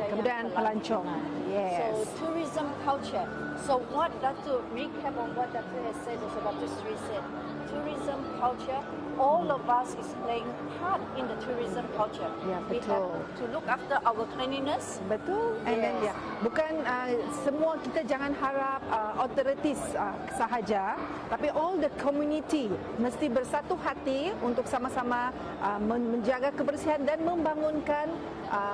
Kebudayaan pelancongan. Yes. So tourism culture. So what Datuk, recap on what Datuk has said, also Datuk Seri said, tourism culture, all of us is playing part in the tourism culture. Ya, We betul. have to look after our cleanliness. Betul. And then Yes. bukan semua kita jangan harap authorities sahaja, tapi all the community mesti bersatu hati untuk sama-sama menjaga kebersihan dan membangunkan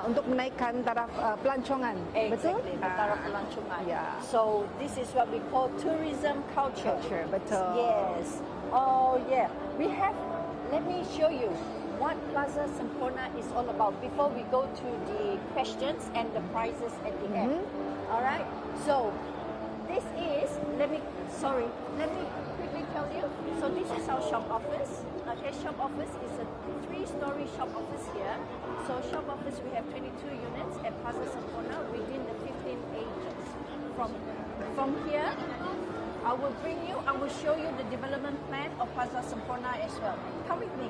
untuk menaikkan taraf pelancongan. Betul? Exactly, the taraf pelancongan. Yeah. So this is what we call tourism culture. Betul. Yes. Oh yeah. Let me show you what Plaza Semporna is all about before we go to the questions and the prizes at the end. All right. So this is, let me quickly tell you. So this is our shop office. Okay, shop office is a 3-story shop office here. So shop office, we have 22 units at Plaza Semporna within the 15 acres. From here, I will show you the development plan of Plaza Semporna as well. Come with me.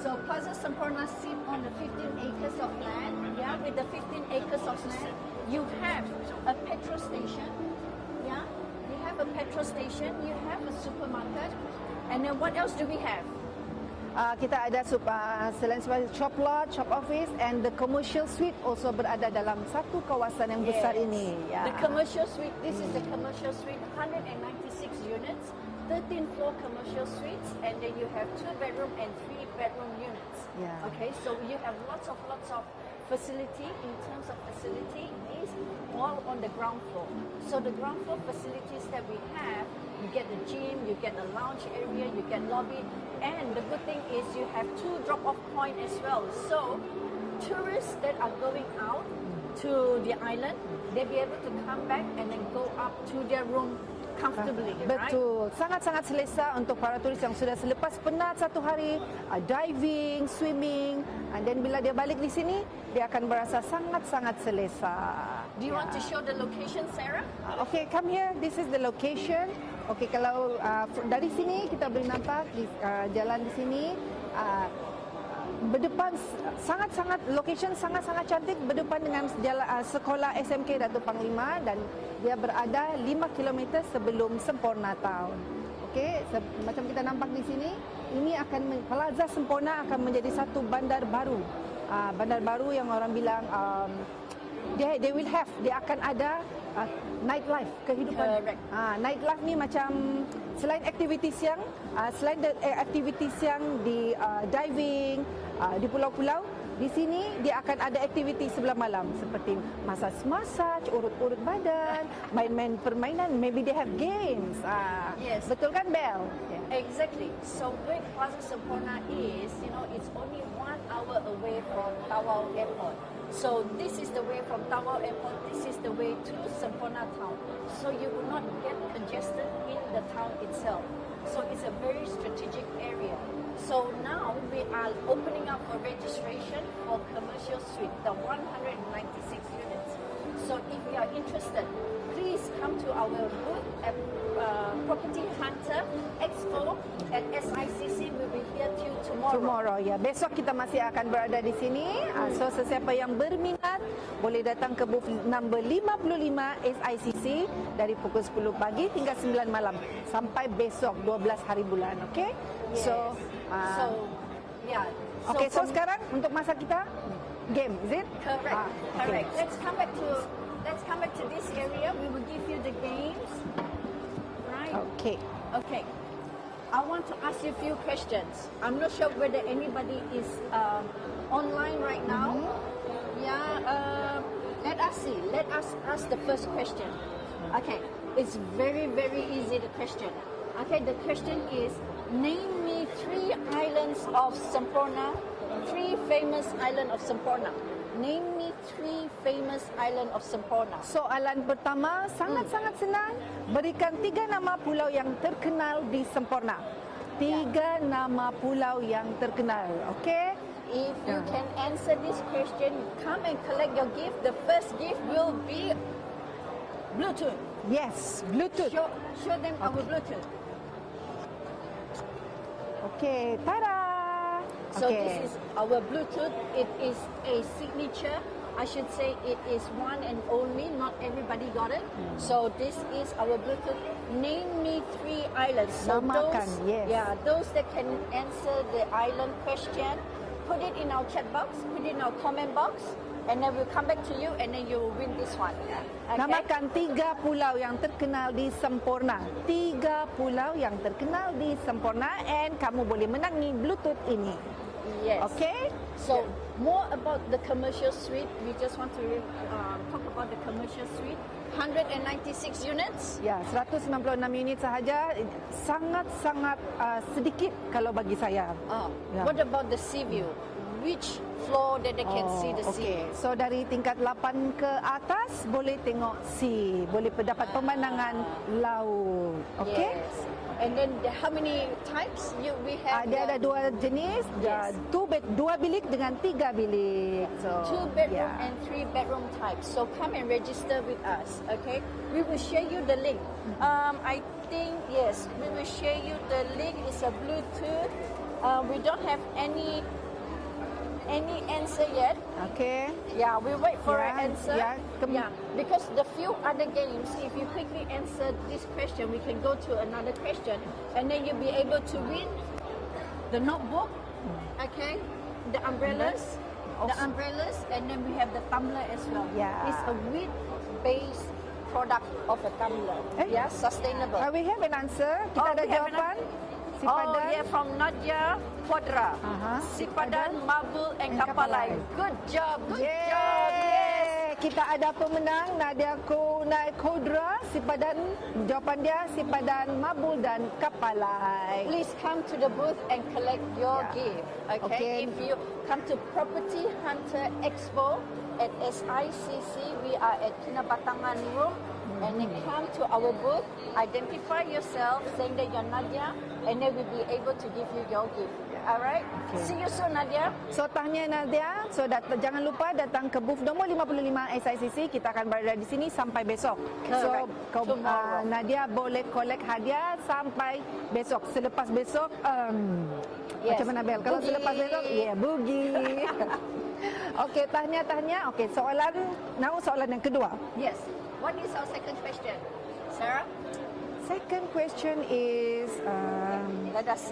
So Plaza Semporna sit on the 15 acres of land. Yeah, with the 15 acres of land, you have a petrol station. Yeah, you have a petrol station, you have a supermarket, and then what else do we have? Kita ada selain sebagai shop lot, shop office, and the commercial suite also berada dalam satu kawasan yang besar ini. Ya. The commercial suite, this is the commercial suite, 196 units, 13 floor commercial suites, and then you have 2-bedroom and 3-bedroom units. Yeah. Okay, so you have lots of facility. In terms of facility, is all on the ground floor. So the ground floor facilities that we have, you get the gym, you get the lounge area, you get lobby, and the good thing is you have 2 drop-off point as well. So tourists that are going out to the island, they'll be able to come back and then go up to their room comfortably, right? Betul. Sangat-sangat selesa untuk para turis yang sudah selepas penat satu hari diving, swimming, and then bila dia balik di sini, dia akan berasa sangat-sangat selesa. Do you want to show the location, Sarah? Okay, come here. This is the location. Okay, kalau dari sini kita boleh nampak jalan di sini. Berdepan sangat-sangat location sangat-sangat cantik, berdepan dengan sekolah SMK Datuk Panglima, dan dia berada 5 km sebelum Semporna Town. Okey, macam kita nampak di sini, ini akan Plaza Semporna akan menjadi satu bandar baru. Bandar baru yang orang bilang dia akan ada nightlife, kehidupan. Nightlife ni macam selain aktiviti siang, aktiviti siang di diving, di pulau-pulau, di sini dia akan ada aktiviti sebelah malam seperti masaj, urut-urut badan, main-main permainan, maybe they have games. Yes. Betul kan, Bel? Yeah. Exactly. So where Plaza Semporna is, it's only 1 hour away from Thau Airport. So this is the way from Thau Airport, this is the way to Semporna Town. So you will not get congested in the town itself. So it's a very strategic area. So now we are opening up for registration for commercial suite, the 196 units. So if you are interested, please come come to our booth at Property Hunter Expo at SICC. We'll be here till tomorrow. Ya. Besok kita masih akan berada di sini. So sesiapa yang berminat boleh datang ke booth number 55 SICC dari pukul 10 pagi hingga 9 malam sampai besok 12 hari bulan. Okay? Yes. So yeah. okay, so sekarang untuk masa kita game, is it? Correct. Okay. Correct. Let's come back to this area. We will give you the games. Right. Okay. Okay. I want to ask you a few questions. I'm not sure whether anybody is online right now. Yeah. Let us see. Let us ask the first question. Okay. It's very, very easy, the question. Okay. The question is, name me 3 islands of Semporna. 3 famous islands of Semporna. Name me 3 famous island of Semporna. Soalan pertama sangat-sangat senang. Berikan 3 nama pulau yang terkenal di Semporna. 3 nama pulau yang terkenal. Okay? If you can answer this question, come and collect your gift. The first gift will be Bluetooth. Yes, Bluetooth. Show them our Bluetooth. Okay, tada! So this is our Bluetooth. It is a signature. I should say it is one and only. Not everybody got it. So this is our Bluetooth. Name me 3 islands. So Namakan, yes. Yeah, those that can answer the island question, put it in our chat box, put it in our comment box, and then we'll come back to you, and then you will win this one. Okay? Namakan 3 pulau yang terkenal di Semporna. 3 pulau yang terkenal di Semporna, and kamu boleh menangi Bluetooth ini. Yes. Okay? So more about the commercial suite. We just want to talk about the commercial suite. 196 units. Ya, 196 unit sahaja. Sangat-sangat sedikit kalau bagi saya. Ya. What about the sea view? Which floor that they can see the sea? Okay. So dari tingkat 8 ke atas boleh tengok sea, boleh dapat pemandangan laut. Okay? Yes. And then how many types we have? Dia ada 2 jenis, Yes. 2 bilik dengan 3 bilik. So 2 bedroom and 3 bedroom types. So come and register with us. Okay? We will share you the link. I think yes, we will share you the link. It's a Bluetooth. We don't have any answer yet. Okay. Yeah, we wait for an answer. Yeah. Because the few other games, if you quickly answer this question, we can go to another question, and then you'll be able to win the notebook. Okay, the umbrellas, and then we have the tumbler as well. Yeah. It's a wheat-based product of a tumbler. Yeah, sustainable. We have an answer. Kita ada jawapan. Oh yeah, from Nadia Quadra. Sipadan, Mabul and Kapalai. Good job, good job. Yes. Kita ada pemenang Nadia Kodra, Sipadan. Jawapan dia Sipadan, Mabul dan Kapalai. Please come to the booth and collect your gift. Okay? If you come to Property Hunter Expo at SICC, we are at Kinabatangan Room. And then come to our booth, identify yourself, saying that you're Nadia, and then we'll be able to give you your gift. Alright? Okay. See you soon, Nadia. So, tahniah Nadia. So, jangan lupa datang ke booth nombor 55 SICC. Kita akan berada di sini sampai besok. Correct. So, Nadia boleh collect hadiah sampai besok. Selepas besok, yes. Macam mana Bel? Kalau selepas besok, boogie. Okey, tahniah. Okey, soalan yang kedua. Yes. What is our second question? Sarah? Second question is... Let us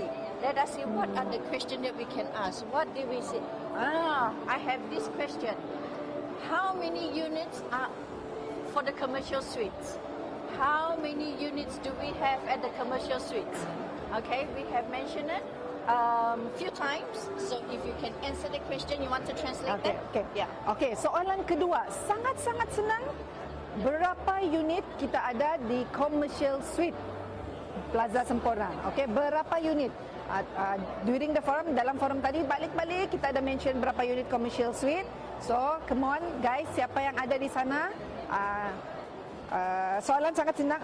see what are the questions that we can ask. What did we say? I have this question. How many units are for the commercial suites? How many units do we have at the commercial suites? Okay, we have mentioned it few times. So if you can answer the question, you want to translate that? Okay. Yeah. Okay, soalan kedua. Sangat-sangat senang. Berapa unit kita ada di commercial suite Plaza Semporna? Okay, berapa unit? During the forum, dalam forum tadi balik-balik kita ada mention berapa unit commercial suite. So, come on guys, siapa yang ada di sana? Soalan sangat senang.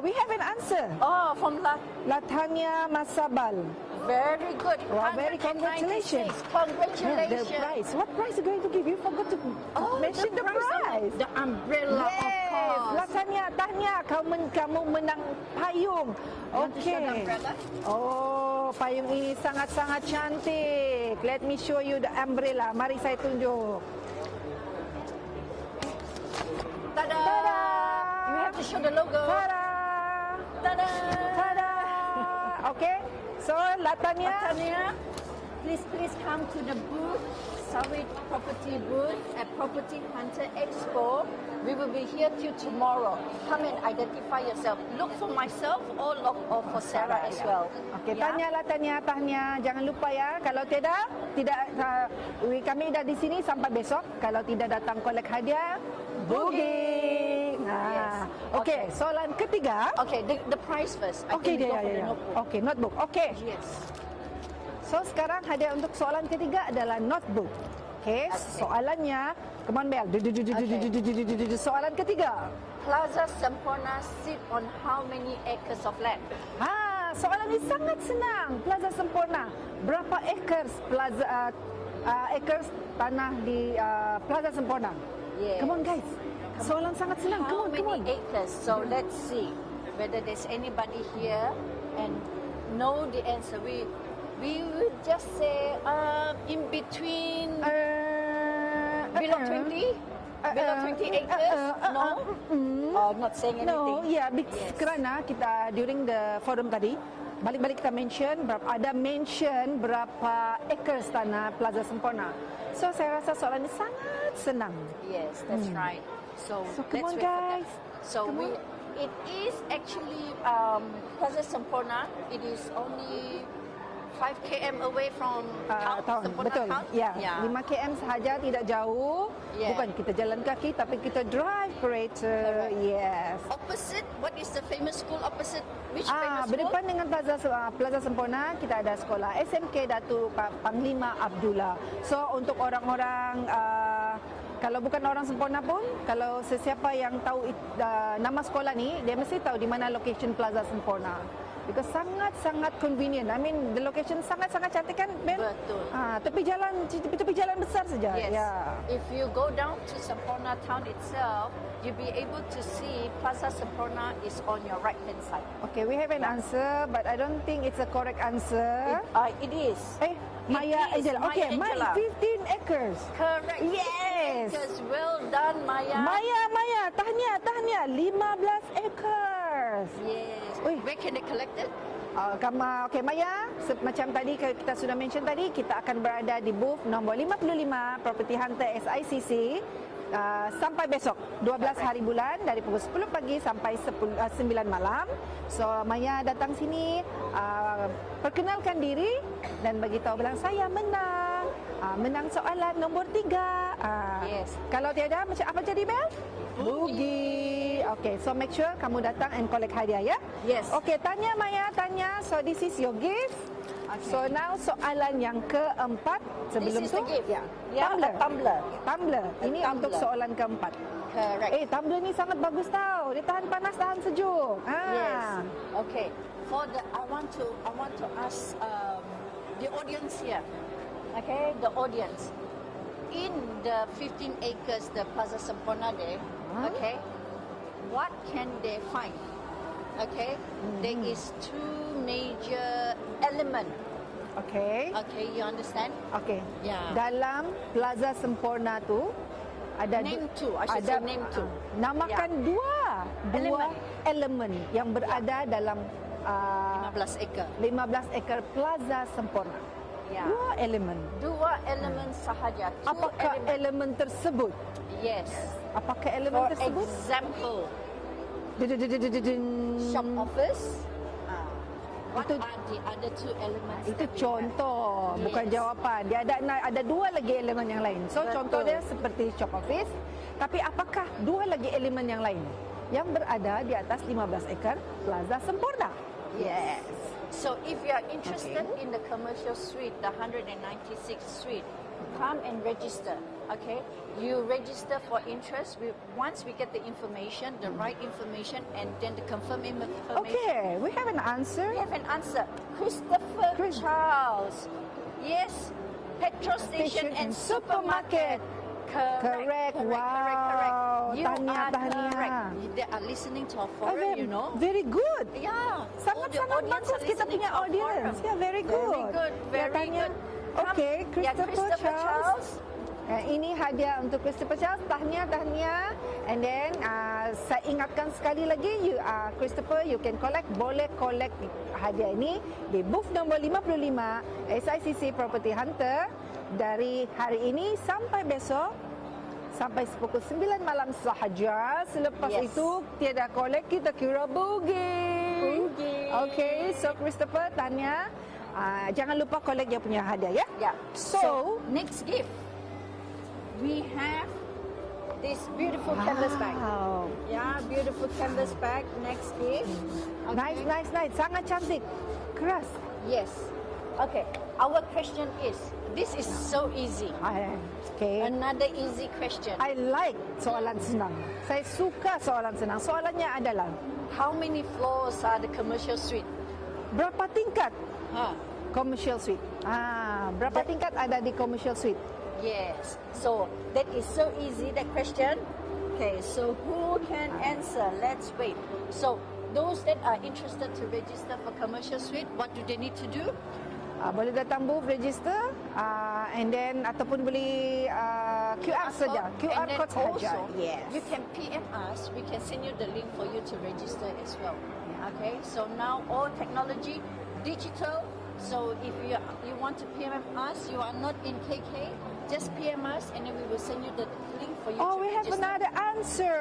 We have an answer. From Latanya Masabal. Very good. Very congratulations. Congratulations. The prize. What prize are you going to give? You forgot to mention the prize. The umbrella, of course. Latanya, Tanya, kamu menang payung. Want to show the Okey. umbrella? Oh, payung ini sangat-sangat cantik. Let me show you the umbrella. Mari saya tunjuk. Tada! Tada! You have to show the logo. Tada! Tada! Tada! Okay. So, Latanya. Tanya, please come to the booth, Seri Property booth at Property Hunter Expo. We will be here till tomorrow. Come and identify yourself. Look for myself or look for Sarah as well. Okey, Yeah? tanyalah Tanya. Jangan lupa ya. Kalau tidak kami dah di sini sampai besok. Kalau tidak datang kolek hadiah, boogie. Yes. Okey, soalan ketiga. Okay, the price first. I Okey, think we go dia for the ya. notebook. Okey, notebook. Okey. Yes. So sekarang hadiah untuk soalan ketiga adalah notebook. Okey, soalannya, come on Bel. Soalan ketiga. Plaza Semporna sit on how many acres of land? Soalan ini sangat senang. Plaza Semporna, berapa acres acres tanah di Plaza Semporna? Yes. Come on guys. Soalan sangat senang. How Come many on. acres? So let's see whether there's anybody here and know the answer. We will just say in between below 20? Below 20 acres? No? Not saying anything. No, yeah, kerana kita during the forum tadi, balik-balik kita mention berapa acres tanah Plaza Semporna. So saya rasa soalan ini sangat senang. Yes, that's right. So come let's on wait for that. guys. So it is actually Plaza Semporna. It is only 5 km away from Thau, Semporna Betul. Town. Ya, 5 km sahaja, tidak jauh. Yeah. Bukan kita jalan kaki tapi kita drive kereta. Correct. Yes. Opposite, what is the famous school opposite? Which famous school? Berdepan dengan Plaza Semporna kita ada sekolah SMK Datuk Panglima Abdullah. So untuk orang-orang kalau bukan orang Semporna pun, kalau sesiapa yang tahu nama sekolah ni, dia mesti tahu di mana location Plaza Semporna. Because sangat-sangat convenient. I mean, the location sangat-sangat cantik kan, Ben? Betul. Tepi jalan besar saja. Yes. Yeah. If you go down to Semporna town itself, you'll be able to see Plaza Semporna is on your right hand side. Okay, we have an answer, but I don't think it's a correct answer. It is. Maya It is Angela. Okay, Maya Angela. 15 acres. Correct. Yes. Acres. Well done, Maya. Maya, tahniah. 15 acres. Yes. Ui. Where can they collect it? Okay, Maya, macam tadi kita sudah mention tadi, kita akan berada di booth nombor 55 Property Hunter SICC sampai besok 12 hari bulan dari pukul 10 pagi sampai 9 malam. So Maya datang sini, perkenalkan diri dan bagi tahu bilang saya menang soalan nombor 3. Yes. Kalau tiada macam apa jadi Bel? Boogie. Okay, so make sure kamu datang and collect hadiah ya. Yes. Okay, tanya Maya, tanya. So this is your gift. Okay. So now soalan yang keempat sebelum This is the gift. Ya. Yeah, a tumbler. Tumbler. Ini tumbler. untuk soalan keempat. Correct. Tumbler ni sangat bagus tau. Dia tahan panas, tahan sejuk. Yes. Okay. I want to ask the audience here. Okay, the audience. In the 15 acres, the Plaza Semporna there, okay, what can they find? Okay, there is 2 major elements. Okay. Okay, you understand? Okay. Yeah. Dalam Plaza Semporna tu ada Name two. I should say name two. Namakan dua elemen yang berada dalam 15 acre. 15 ekar Plaza Semporna. Ya. Dua elemen. Sahaja. Two Apakah elemen tersebut? Yes. Apakah elemen For tersebut? example, shop office. What are the other 2 elements? Itu that we contoh, have? bukan Yes. jawapan. Dia ada 2 lagi elemen yang lain. So Betul. contoh dia seperti shop office. Tapi apakah 2 lagi elemen yang lain yang berada di atas 15 ekar Plaza Semporna? Yes. So if you are interested in the commercial suite, the 196th suite, come and register. Okay, you register for interest. Once we get the information, the right information, and then the confirm information. Okay, we have an answer. We have an answer. Christopher Charles. Yes, petrol station and supermarket. Correct. Wow. You Tahniah, are tahniah. correct. They are listening to our Oh, forum, very, you know. very good. Yeah. Sangat-sangat All the audience bagus are kita listening punya to our audience. forum. Yeah, very good. Very good. Very tahniah. good. Okay, Yeah, Christopher Charles. Ini hadiah untuk Christopher Charles. Tahniah. And then saya ingatkan sekali lagi, Christopher, you can boleh collect hadiah ini di booth nombor 55 SICC Property Hunter dari hari ini sampai besok. Sampai pukul 9 malam sahaja. Selepas itu tiada collect, kita kira bugi. Okay, so Christopher, tahniah. Jangan lupa collect dia punya hadiah ya. Yeah. So next gift, we have this beautiful canvas bag. Wow. Yeah, beautiful canvas bag. Next gift. Okay. Nice. Sangat cantik. Keras. Yes. Okay. Our question is, this is so easy. Okay. Another easy question. I like soalan senang. Saya suka soalan senang. Soalannya adalah, How many floors are the commercial suite? berapa tingkat Huh. commercial suite? Berapa tingkat ada di commercial suite? Yes. So that is so easy, that question. Okay, so who can answer? Let's wait. So those that are interested to register for commercial suite, what do they need to do? Boleh datang booth register and then ataupun boleh QR saja. QR And then code saja. also, you can PM us. We can send you the link for you to register as well. Okay, so now all technology, digital. So if you want to PM us, you are not in KK, just PM us and then we will send you the link for you to We have register. another answer.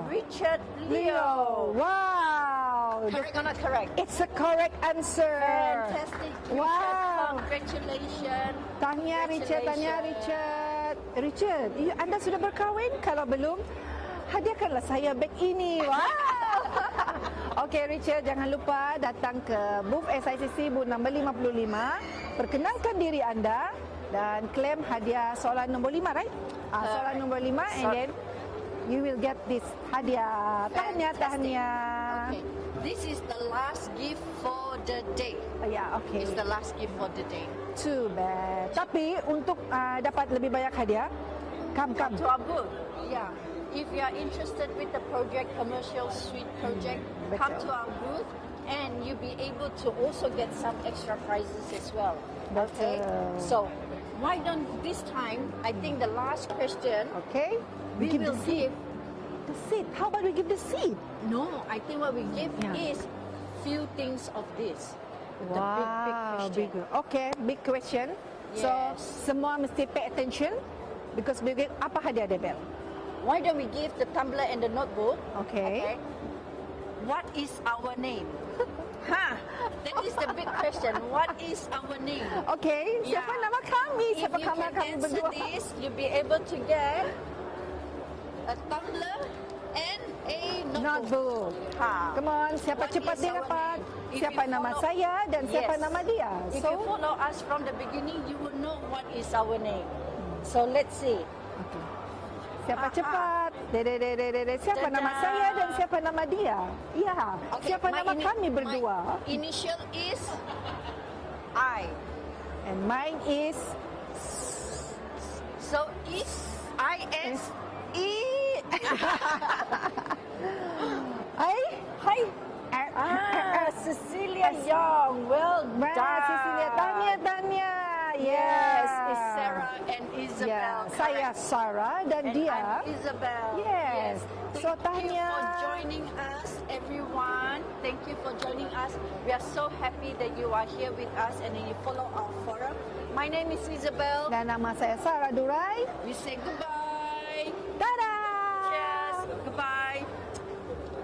Richard Leo. Leo. Wow. Correct or not correct? It's a correct answer. Fantastic, Richard. Wow. Congratulations. Tahniah Richard, tahniah Richard. Richard, anda sudah berkahwin? Kalau belum, hadiahkanlah saya beg ini. Wow. Okey Richard, jangan lupa datang ke booth SICC booth nombor 55. Perkenalkan diri anda dan claim hadiah soalan nombor 5, right? Soalan nombor 5 and then you will get this hadiah. Tahniah. Okay. This is the last gift for the day. Yeah, okay. It's the last gift for the day. Too bad. Tapi untuk dapat lebih banyak hadiah, come. To our booth. Yeah. If you are interested with the project, commercial suite project, come to our booth and you'll be able to also get some extra prizes as well. Okay? So, why don't this time, I think the last question, Okay. we will give. The seed. How about we give the seed? No, I think what we give is few things of this. The big question. Big. Okay, big question. So, Yes. semua mesti pay attention because apa hadiah dia, Bel? Why don't we give the tumbler and the notebook? Okay. What is our name? That is the big question. What is our name? Okay, siapa Yeah. nama kami? If Siapa you nama can kami answer berdua? this, you'll be able to get a tumbler and a notebook. Notebook. Come on, siapa What cepat is dia our dapat? name? If Siapa you nama follow- saya dan siapa Yes. nama dia? If you follow us from the beginning, you will know what is our name. So let's see. Okay. Siapa cepat? Siapa nama Dadah. saya dan siapa nama dia? Ya. Siapa my nama kami berdua? My initial is I. And mine is So is I-S. E. Hi. Hi. Cecilia Young. Well done. Cecilia. Tahniah. Yes, it's Sarah and Isabel. Yeah, correct. saya Sarah dan And dia. I'm Isabel. Yes. So, Thank you tahniah. for joining us, everyone. Thank you for joining us. We are so happy that you are here with us and then you follow our forum. My name is Isabel. Dan nama saya Sarah Durai. We say goodbye. Dah.